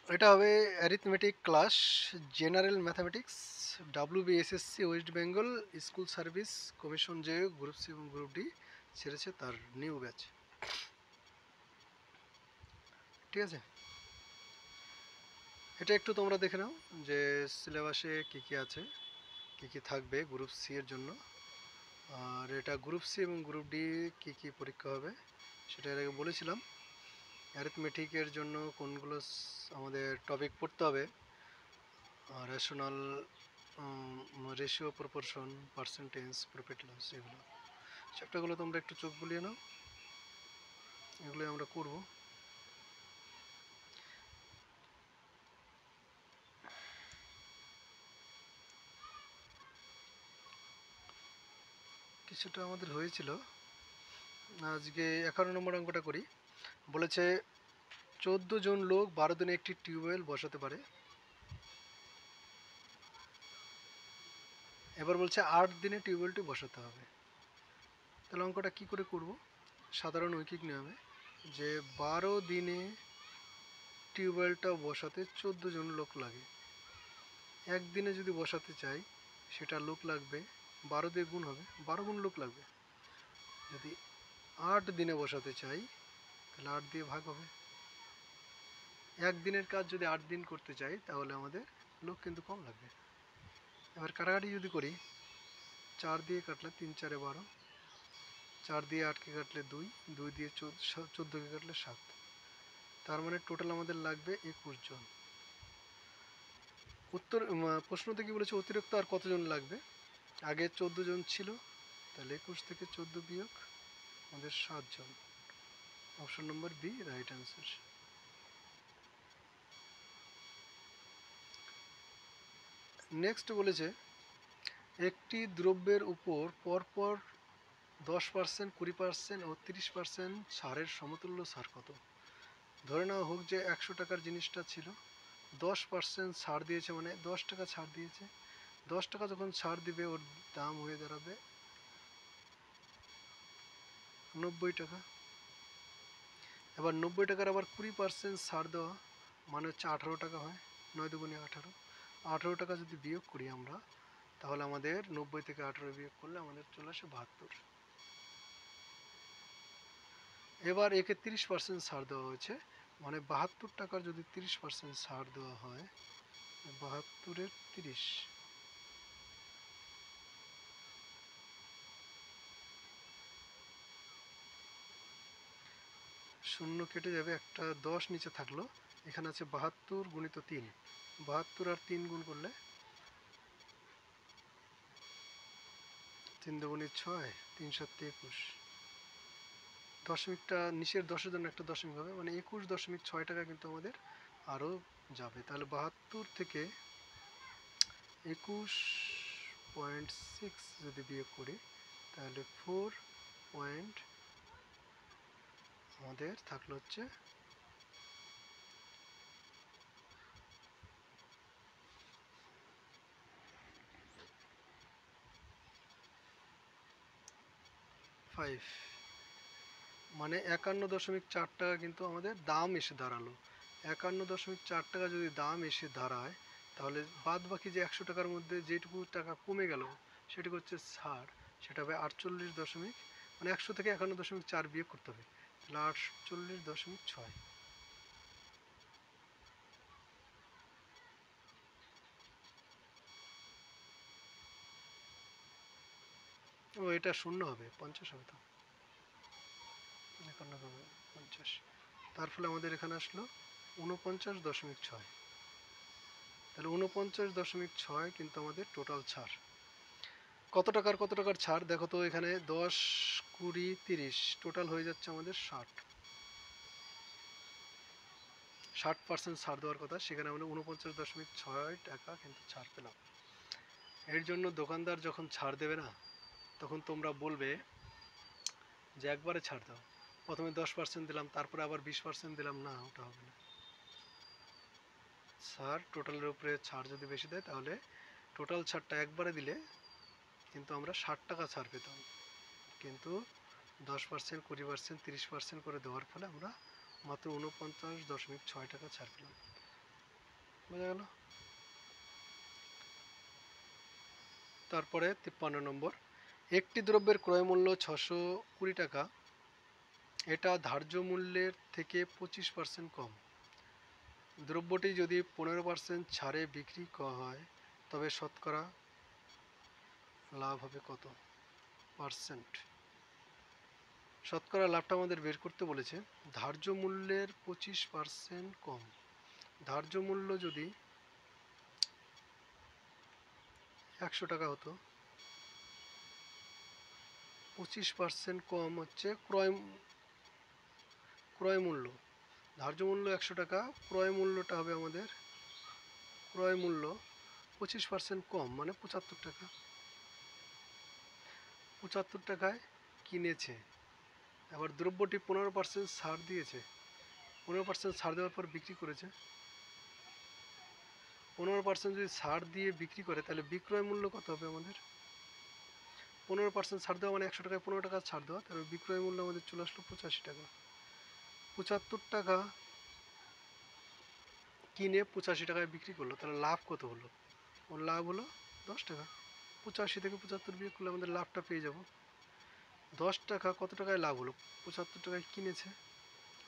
এটা হবে arithmetic class, general mathematics, WBSSC West Bengal school service commission যে গ্রুপ সি এবং গ্রুপ ডি ছেড়েছে তার নিউ ব্যাচ। ঠিক আছে, এটা একটু তোমরা দেখে নাও যে সিলেবাসে কী কী আছে, কী কী থাকবে গ্রুপ সি এর জন্য, আর এটা গ্রুপ সি এবং গ্রুপ ডি কী কী পরীক্ষা হবে সেটা এর আগে বলেছিলাম। অ্যারিথমেটিকের জন্য কোনগুলো আমাদের টপিক পড়তে হবে, rational, ratio, proportion, percentage, profit loss, এগুলো চ্যাপ্টারগুলো তোমরা একটু চোখ বুলিয়ে নাও, এগুলোই আমরা করব। কিছুটা আমাদের হয়েছিল, আজকে 11 নম্বর অঙ্কটা করি। বলেছে 14 জন লোক 12 দিনে একটি টিউবওয়েল বসাতে পারে। এবার বলছে 8 দিনে টিউবওয়েলটি বসাতে হবে। তাহলে অঙ্কটা কি করে করব? সাধারণ ঐকিক নিয়মে, যে 12 দিনে টিউবওয়েলটা বসাতে 14 জন লোক লাগে। একদিনে যদি বসাতে চাই সেটা লোক লাগবে 12 দিয়ে গুণ হবে, 12 গুণ লোক লাগবে। যদি 8 দিনে বসাতে চাই তাহলে 8 দিয়ে ভাগ হবে। একদিনের কাজ যদি 8 দিন করতে চাই তাহলে আমাদের লোক কিন্তু কম লাগবে। এবার কাটাকাটি যদি করি, 4 দিয়ে কাটলে 3 4 12, 4 দিয়ে 8কে কাটলে 2, 2 দিয়ে 14কে কাটলে 7, তার মানে টোটাল আমাদের লাগবে 21 জন। উত্তর প্রশ্নতে কি বলেছে, অতিরিক্ত আর কতজন লাগবে? আগে 14 জন ছিল, তাহলে 21 থেকে 14 বিয়োগ আমাদের 7 জন। অপশন নম্বর বি রাইট অ্যান্সার। নেক্সট বলেছে একটি দ্রব্যের উপর পরপর 10%, 20% ও 30% ছাড়ের সমতুল্য ছাড় কত? ধরে নেওয়া হোক যে 100 টাকার জিনিসটা ছিল, 10% ছাড় দিয়েছে, মানে 10 টাকা ছাড় দিয়েছে। 10 টাকা যখন ছাড় দিবে ওর দাম হয়ে দাঁড়াবে 90 টাকা। এবার 90 টাকার আবার 20% ছাড় দেওয়া মানে হচ্ছে 18 টাকা হয়, 9 দুগুণে 18। 18 টাকা যদি বিয়োগ করি আমরা, তাহলে আমাদের 90 থেকে 18 বিয়োগ করলে আমাদের চলে আসে 72। এবার একে 30% ছাড় দেওয়া হয়েছে, মানে 72 টাকার যদি 30% ছাড় দেওয়া হয়, 72-এর 30, শূন্য কেটে যাবে, একটা 10 নিচে থাকলো। এখানে আছে 72 গুণিত 3, 72 আর 3 গুণ করলে 3 দুগুণে 6, 3 7 21। দশমিকটা নিচের 10-এর জন্য একটা দশমিক হবে, মানে 21.6 টাকা কিন্তু আমাদের আরও যাবে। তাহলে 72 থেকে 21.6 যদি বিয়োগ করি তাহলে 4 পয়েন্ট আমাদের থাকলো হচ্ছে 5, মানে 51.4 টাকা কিন্তু আমাদের দাম এসে দাঁড়ালো। 51.4 টাকা যদি দাম এসে দাঁড়ায়, তাহলে বাদ বাকি যে 100 টাকার মধ্যে যেটুকু টাকা কমে গেল সেটুকু হচ্ছে ছাড়, সেটা হবে 48 দশমিক, মানে 100 থেকে 51.4 বিয়োগ করতে হবে, তাহলে 48.6। ও এটা শূন্য হবে, 50 হবে, তো 51 50, তার ফলে আমাদের এখানে আসলো 49.6। তাহলে 49.6 কিন্তু আমাদের টোটাল ছাড়। কত টাকার কত টাকার ছাড় দেখো তো, এখানে 10 20 30 টোটাল হয়ে যাচ্ছে আমাদের 60% ছাড় দেওয়ার কথা, সেখানে আমরা 49.6 টাকা কিন্তু ছাড় পেলাম। এর জন্য দোকানদার যখন ছাড় দেবে না, তখন তোমরা বলবে যে একবারে ছাড় দাও, প্রথমে 10% দিলাম তারপরে আবার 20% দিলাম, না ওটা হবে না। ছাড় টোটালের উপরে ছাড় যদি বেশি দেয় তাহলে টোটাল ছাড়টা একবারে দিলে কিন্তু আমরা 60 টাকা ছাড় পেতাম, কিন্তু 10%, 20%, 30% করে দেওয়ার ফলে আমরা মাত্র 49.6 টাকা ছাড় পেলাম। বোঝা গেল। তারপরে 53 নম্বর, একটি দ্রব্যের ক্রয় মূল্য 620 টাকা, এটা ধার্য মূল্যের থেকে 25% কম। দ্রব্যটি যদি 15% ছাড়ে বিক্রি হয় তবে শতকরা লাভ হবে কত পার্সেন্ট? শতকরা লাভটা আমাদের বের করতে বলেছে। ধার্য মূল্যের 25% কম। ধার্য মূল্য যদি 100 টাকা হতো, 25% কম হচ্ছে ক্রয় মূল্য। ধার্য মূল্য 100 টাকা, ক্রয় মূল্যটা হবে আমাদের, ক্রয় মূল্য 25% কম মানে 75 টাকা। 75 টাকায় কিনেছে, এবার দ্রব্যটি 15% ছাড় দিয়েছে, 15% ছাড় দেওয়ার পর বিক্রি করেছে। 15% যদি ছাড় দিয়ে বিক্রি করে তাহলে বিক্রয় মূল্য কত হবে আমাদের? 15% ছাড় দেওয়া মানে 100 টাকায় 15 টাকা ছাড় দেওয়া, তাহলে বিক্রয় মূল্য আমাদের চলে আসলো 85 টাকা। 75 টাকা কিনে 85 টাকায় বিক্রি করলো, তাহলে লাভ কত হলো? ওর লাভ হলো 10 টাকা। 85 থেকে 75 বিয়োগ করলে আমাদের লাভটা পেয়ে যাব 10 টাকা। কত টাকায় লাভ হলো? 75 টাকায় কিনেছে,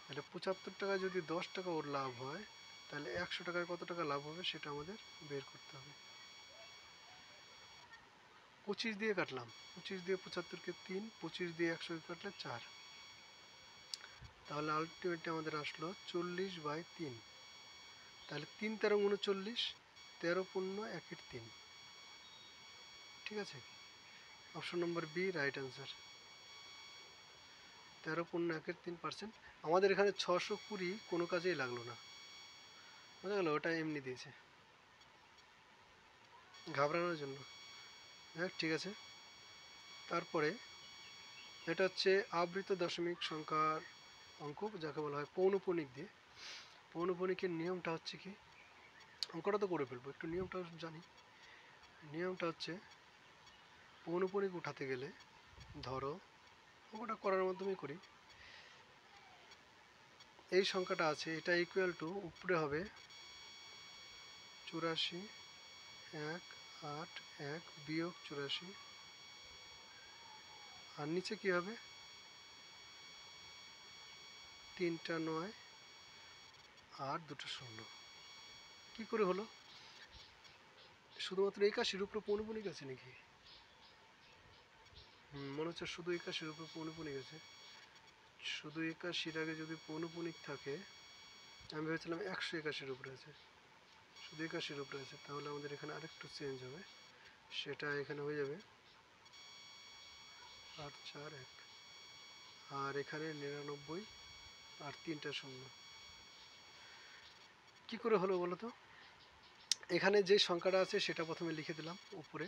তাহলে 75 টাকায় যদি 10 টাকা ওর লাভ হয় তাহলে 100 টাকায় কত টাকা লাভ হবে সেটা আমাদের বের করতে হবে। 25 দিয়ে কাটলাম, 25 দিয়ে 75-কে 3, 25 দিয়ে 100-কে কাটলে 4, তাহলে আলটিমেটলি আমাদের আসলো 40/3। তাহলে 3 13 39, 13 পূর্ণ 1/3। ঠিক আছে, অপশন নম্বর বি রাইট অ্যান্সার। 13 পূর্ণ 1/3%। আমাদের এখানে 620 কোনো কাজেই লাগলো না, বুঝা গেল, ওটা এমনি দিয়েছে ঘাবড়ানোর জন্য। হ্যাঁ ঠিক আছে। তারপরে এটা হচ্ছে আবৃত দশমিক সংখ্যার অঙ্ক, যাকে বলা হয় পৌনঃপুনিক দিয়ে। পৌনঃপুনিকের নিয়মটা হচ্ছে কি, অঙ্কটা তো করে ফেলবো, একটু নিয়মটা জানি। নিয়মটা হচ্ছে পৌনঃপুনিক উঠাতে গেলে ধরো, অঙ্কটা করার মাধ্যমে করি, এই সংখ্যাটা আছে, এটা ইকুয়াল টু উপরে হবে 84 1 8 1 বিয়োগ 84, আর নিচে কি হবে 3টা 9 আর 2টো 0। কি করে হলো? শুধুমাত্র 81-র উপরে পৌনঃপুনিক আছে নাকি? মনে হচ্ছে শুধু 81-র উপরে পৌনঃপুনিক আছে। শুধু 81-র আগে যদি পৌনঃপুনিক থাকে, আমি ভেবেছিলাম 181-র উপরে আছে, শুধু 81-র উপরে আছে, তাহলে আমাদের এখানে আরেকটু চেঞ্জ হবে, সেটা এখানে হয়ে যাবে 8 4 1, আর এখানে 99 আর 3টা 0। কি করে হলো বলো তো? এখানে যে সংখ্যাটা আছে সেটা প্রথমে লিখে দিলাম উপরে,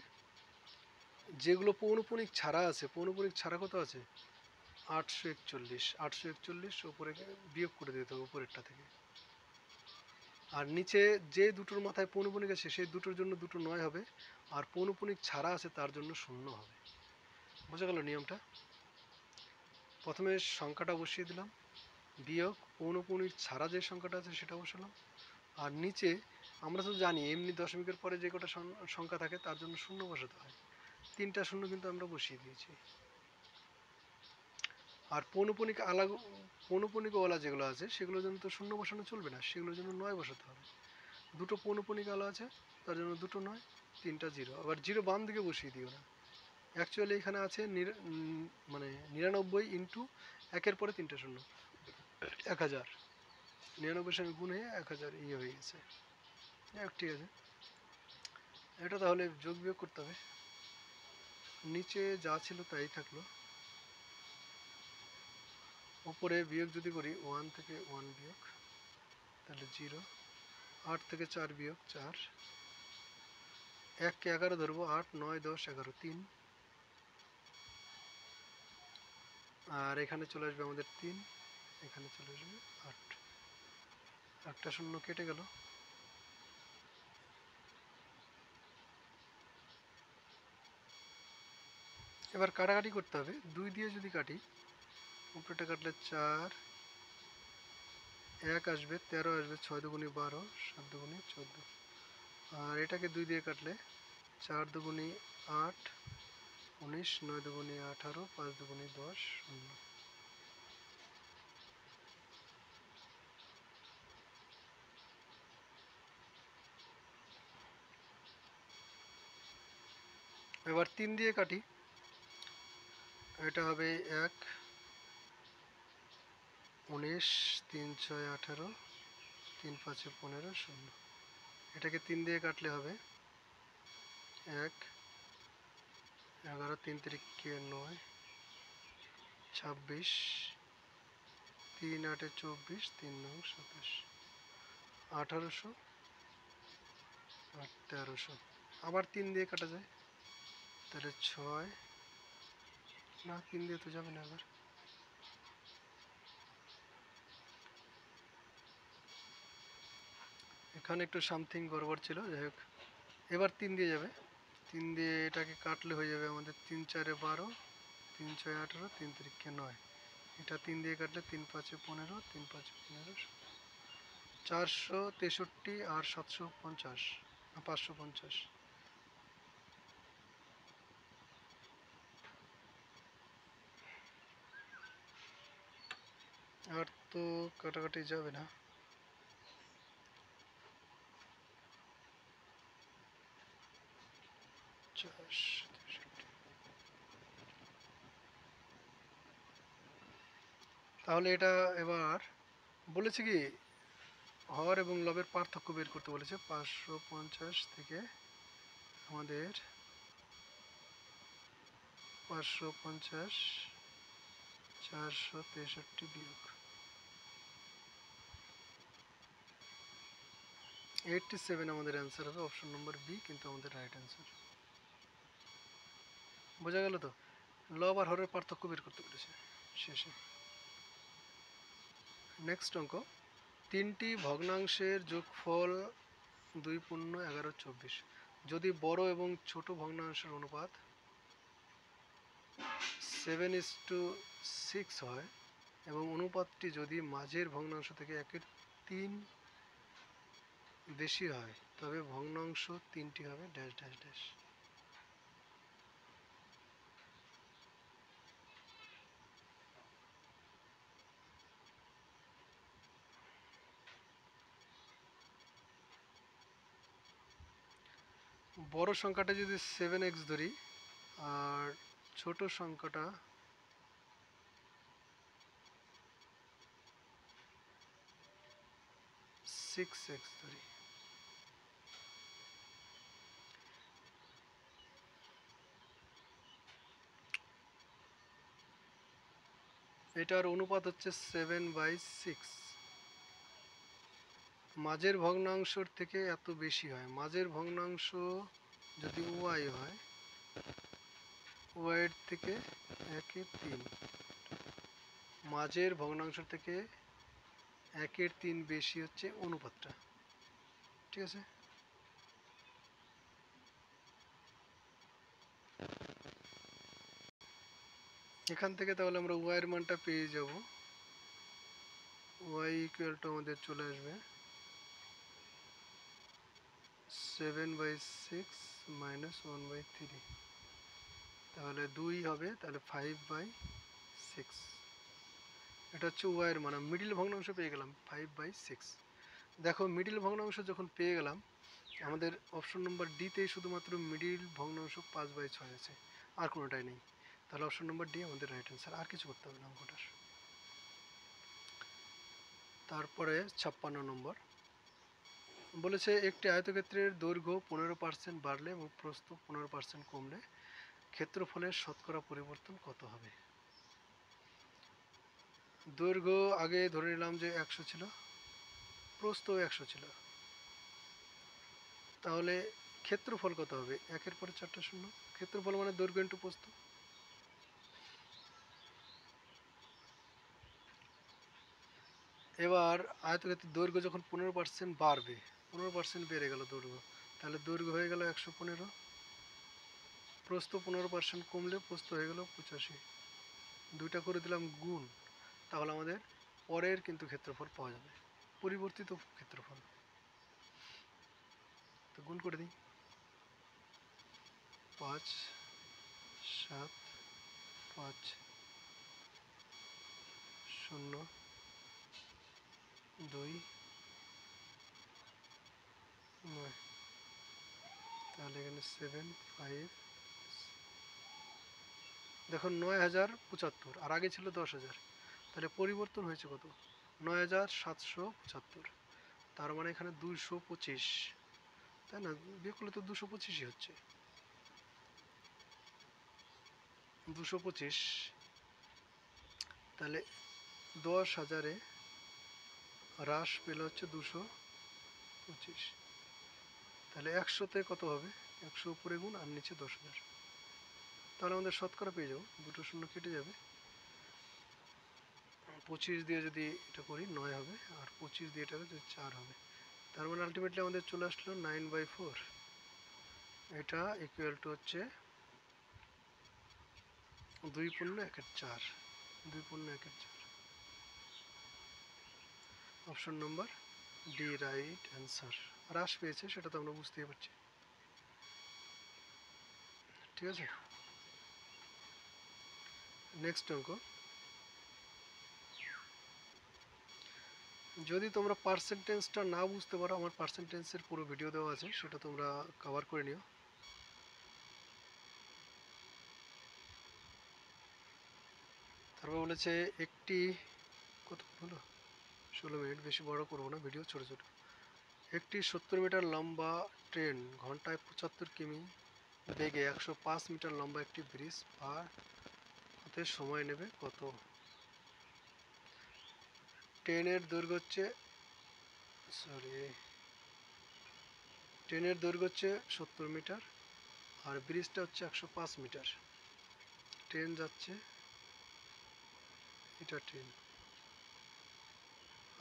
যেগুলো পৌনঃপুনিক ছাড়া আছে, পৌনঃপুনিক ছাড়া কত আছে 841, 841 উপরে বিয়োগ করে দিতে হবে উপরেরটা থেকে, আর নিচে যে দুটোর মাথায় পৌনঃপুনিক আছে সেই দুটোর জন্য 2টো 9 হবে, আর পৌনঃপুনিক ছাড়া আছে তার জন্য 0 হবে। বোঝা গেল নিয়মটা? প্রথমে সংখ্যাটা বসিয়ে দিলাম, বিয়োগ পৌনঃপুনিক ছাড়া যে সংখ্যাটা আছে সেটা বসালাম, আর নিচে আমরা তো জানি এমনি দশমিকের পরে যে কটা সংখ্যা থাকে তার জন্য 0 বসাতে হয়, 3টা 0 কিন্তু আমরা বসিয়ে দিয়েছি। আর পৌনঃপুনিকওয়ালা যেগুলো আছে সেগুলোর জন্য তো 0 বসানো চলবে না, সেগুলোর জন্য 9 বসাতে হবে। 2টো পৌনঃপুনিক আলো আছে তার জন্য 2টো 9, 3টা 0, আবার 0 বাম দিকে বসিয়ে দিও না। অ্যাকচুয়ালি এখানে আছে মানে 99 ইন্টু 1-এর পরে 3টা 0, 1000, 99 সঙ্গে গুণ হয়ে 1000 হয়ে গেছে। ঠিক আছে, এটা তাহলে যোগ বিয়োগ করতে হবে, নিচে যা ছিল তাই থাকলো, উপরে বিয়োগ যদি করি 1 থেকে 1 বিয়োগ তাহলে 0, 8 থেকে 4 বিয়োগ 4, 1কে 11 ধরবো, 8 9 10 11 3, আর এখানে চলে আসবে আমাদের 3, এখানে চলে আসবে 8, একটা 0 কেটে গেল। এবার কাটাকাটি করতে হবে, 2 দিয়ে যদি কাটি, উপরেটা কাটলে 4, এক আসবে, 13 আসবে, 6 দুগুণি 12, 7 দুগুণি 14। আর এটাকে 2 দিয়ে কাটলে 4 দুগুণি 8, 19, 9 দুগুণি 18, 5 দুগুণি 10, 0। এবার 3 দিয়ে কাটি, এটা হবে 1, 19, 3 6 18, 3 5 15, 0। এটাকে 3 দিয়ে কাটলে হবে 1, 11, 3 তিরিকে 9, 26, 3 8 24, 3 9 27, 1800 আর 1300। আবার 3 দিয়ে কাটা যায়, তাহলে 6, না 3 দিয়ে তো যাবে না। আবার এখানে একটু সামথিং গড়বড় ছিল, যাই হোক। এবার 3 দিয়ে যাবে, 3 দিয়ে এটাকে কাটলে হয়ে যাবে আমাদের 3 4 12, 3 6 18, 3 তিরিকে 9। এটা 3 দিয়ে কাটলে 3 5 15, 3 5 15, 463 আর 750, 550। আর তো কাটাকাটি যাবে না। তাহলে এটা এবার বলেছে কি, হর এবং লবের পার্থক্য বের করতে বলেছে। 550 থেকে আমাদের 550, 463 বিয়োগ 87 আমাদের অ্যান্সার হবে। অপশন নম্বর বি কিন্তু আমাদের রাইট অ্যান্সার। বোঝা গেল তো? লব আর হরের পার্থক্য বের করতে বলেছে শেষে। নেক্সট অঙ্ক, 3টি ভগ্নাংশের যোগফল 2 পূর্ণ 11 24। যদি বড় এবং ছোট ভগ্নাংশের অনুপাত 7:6 হয় এবং অনুপাতটি যদি মাঝের ভগ্নাংশ থেকে 1/3 বেশি হয়, তবে ভগ্নাংশ 3টি হবে ড্যাশ ড্যাশ ড্যাশ। বড় সংখ্যাটা যদি 7x ধরি আর ছোট সংখ্যাটা 6x ধরি, এটার অনুপাত হচ্ছে 7/6। মাঝের ভগ্নাংশর থেকে এত বেশি হয়। মাঝের ভগ্নাংশ যদি ওয়াই হয়, ওয়াইয়ের থেকে 1/3, মাঝের ভগ্নাংশ থেকে 1/3 বেশি হচ্ছে অনুপাতটা। ঠিক আছে? এখান থেকে তাহলে আমরা ওয়াইয়ের মানটা পেয়ে যাব। ওয়াই ইকুয়াল টু আমাদের চলে আসবে 7/6 মাইনাস 1/3, তাহলে 2 হবে, তাহলে 5/6। এটা হচ্ছে ওয়াইয়ের মান। মিডিল ভগ্নাংশ পেয়ে গেলাম 5/6। দেখো, মিডিল ভগ্নাংশ যখন পেয়ে গেলাম, আমাদের অপশন নম্বর ডিতেই শুধুমাত্র মিডিল ভগ্নাংশ 5/6 আছে, আর কোনোটাই নেই। তাহলে অপশন নম্বর ডি আমাদের রাইট অ্যান্সার, আর কিছু করতে হবে না অঙ্কটার। তারপরে 56 নম্বর বলেছে, একটি আয়তক্ষেত্রের দৈর্ঘ্য 15% বাড়লে এবং প্রস্থ 15% কমলে ক্ষেত্রফলের শতকরা পরিবর্তন কত হবে? দৈর্ঘ্য আগে ধরে নিলাম যে 100 ছিল, প্রস্থ 100 ছিল, তাহলে ক্ষেত্রফল কত হবে? 1-এর পরে 4টা শূন্য। ক্ষেত্রফল মানে দৈর্ঘ্য ইন্টু প্রস্থ। এবার আয়তক্ষেত্রের দৈর্ঘ্য যখন 15% বাড়বে, 15% বেড়ে গেল দৈর্ঘ্য, তাহলে দৈর্ঘ্য হয়ে গেল 115। প্রস্থ 15% কমলে প্রস্থ হয়ে গেল 85। দুইটা করে দিলাম গুণ, তাহলে আমাদের পরের কিন্তু ক্ষেত্রফল পাওয়া যাবে। পরিবর্তিত ক্ষেত্রফল। তো গুণ করে দিই, 5 7 5 0 2 9, তাহলে এখানে 7 5, দেখুন 9075, আর আগে ছিল 10,000, তাহলে পরিবর্তন হয়েছে কত? 9775। তার মানে এখানে 225, তাই না? বিয়োগ করলে তো 225ই হচ্ছে, 225। তাহলে 10,000-এ হ্রাস পেলে হচ্ছে 225। তাহলে 100-তে কত হবে? 100 উপরে গুণ আর নিচে 10,000। তাহলে আমাদের শতকরা পেয়ে যাবো, দুটো শূন্য কেটে যাবে। 25 দিয়ে যদি এটা করি 9 হবে, আর 25 দিয়ে এটা যদি 4 হবে, তার মানে আলটিমেটলি আমাদের চলে আসলো 9/4। এটা ইকুয়াল টু হচ্ছে 2.1/4, 2.1/4। Option number D right answer. হ্রাস পেয়েছে সেটা তো আমরা বুঝতেই পারছি, ঠিক আছে। নেক্সট অঙ্ক, যদি তোমরা পার্সেন্টেজটা না বুঝতে পারো, আমার পার্সেন্টেজের পুরো ভিডিও দেওয়া আছে, সেটা তোমরা কভার করে নিও। তারপর বলেছে একটি, কত হলো, 16 মিনিট, বেশি বড় করবো না ভিডিও, ছোট ছোট। একটি 70 মিটার লম্বা ট্রেন ঘন্টায় 75 কিমি বেগে 105 মিটার লম্বা একটি ব্রিজ পার হতে সময় নেবে কত? ট্রেনের দৈর্ঘ্য হচ্ছে, ট্রেনের দৈর্ঘ্য হচ্ছে 70 মিটার, আর ব্রিজটা হচ্ছে 105 মিটার। ট্রেন যাচ্ছে, এটা ট্রেন,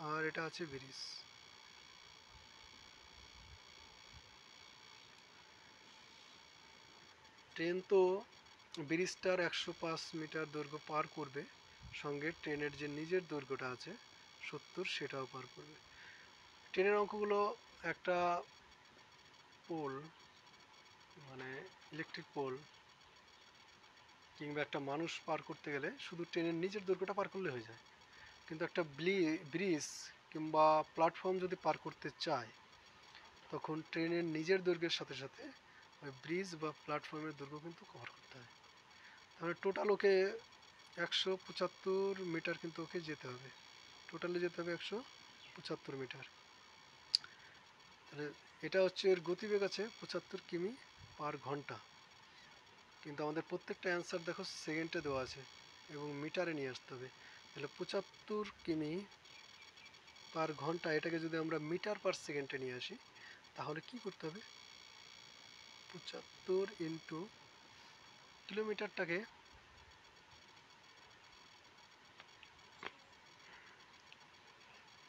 আর এটা আছে ব্রিজ। ট্রেন তো ব্রিজটার 105 মিটার দৈর্ঘ্য পার করবে, সঙ্গে ট্রেনের যে নিজের দৈর্ঘ্যটা আছে 70, সেটাও পার করবে। ট্রেনের অঙ্কগুলো একটা পোল, মানে ইলেকট্রিক পোল কিংবা একটা মানুষ পার করতে গেলে শুধু ট্রেনের নিজের দৈর্ঘ্যটা পার করলে হয়ে যায়, কিন্তু একটা ব্রিজ কিংবা প্ল্যাটফর্ম যদি পার করতে চায়, তখন ট্রেনের নিজের দৈর্ঘ্যের সাথে সাথে ওই ব্রিজ বা প্ল্যাটফর্মের দৈর্ঘ্য কিন্তু কভার করতে হয়। তাহলে টোটাল ওকে 175 মিটার কিন্তু ওকে যেতে হবে, টোটালে যেতে হবে 175 মিটার। তাহলে এটা হচ্ছে, এর গতিবেগ আছে 75 কিমি পার ঘন্টা, কিন্তু আমাদের প্রত্যেকটা অ্যান্সার দেখো সেকেন্ডে দেওয়া আছে এবং মিটারে নিয়ে আসতে হবে। তাহলে 75 কিমি পার ঘন্টা, এটাকে যদি আমরা মিটার পার সেকেন্ডে নিয়ে আসি, তাহলে কি করতে হবে? 75 ইন্টু কিলোমিটারটাকে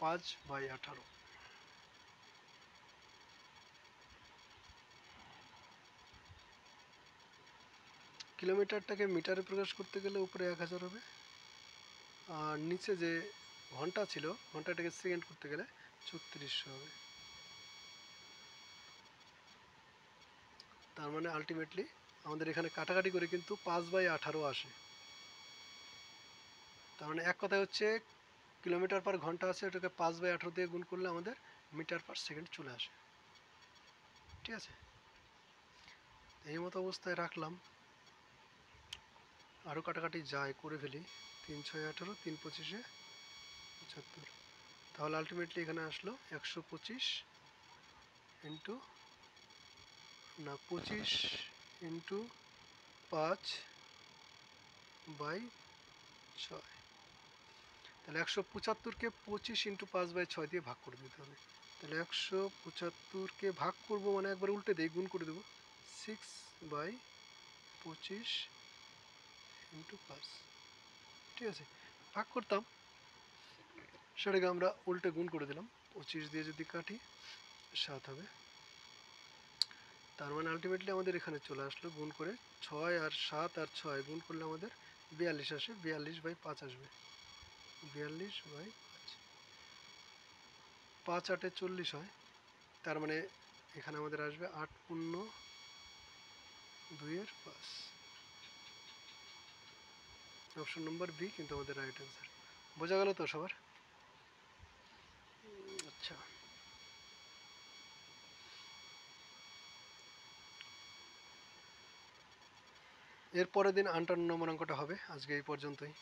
5/18, কিলোমিটারটাকে মিটারে প্রকাশ করতে গেলে উপরে 1000 হবে, আর নিচে যে ঘন্টা ছিল, ঘন্টাটাকে সেকেন্ড করতে গেলে 3600 হবে। তার মানে আলটিমেটলি আমাদের এখানে কাটাকাটি করে কিন্তু 5/18 আসে। তার মানে এক কথায় হচ্ছে কিলোমিটার পার ঘন্টা আছে, ওটাকে 5/18 দিয়ে গুণ করলে আমাদের মিটার পার সেকেন্ড চলে আসে, ঠিক আছে। এই মতো অবস্থায় রাখলাম, আরও কাটাকাটি যায়, করে ফেলি। 3×6 = 18, 3×25 = 75। তাহলে আলটিমেটলি এখানে আসলো 125 ইন্টু, না 25 ইন্টু 5/6। তাহলে 175কে 25 ইন্টু 5/6 দিয়ে ভাগ করে দিতে হবে। তাহলে 175কে ভাগ করব মানে একবার উল্টে দিয়ে গুণ করে দেবো, 6/25 ইন্টু 5, ঠিক আছে। ভাগ করতাম, সেটাকে আমরা উল্টে গুণ করে দিলাম, 25 দিয়ে যদি কাটি 7 হবে। তার মানে আলটিমেটলি আমাদের এখানে চলে আসলো গুণ করে 6 আর 7 আর 6 গুণ করলে আমাদের 42 আসে, 42/5 আসবে, 42/5। 5×8 = 40 হয়, তার মানে এখানে আমাদের আসবে 8×2=5। অপশন নম্বর বি কিন্তু আমাদের রাইট অ্যান্সার। বোঝা গেল তো সবার? আচ্ছা, এর পরের দিন 58 নম্বর অঙ্কটা হবে। আজকে এই পর্যন্তই।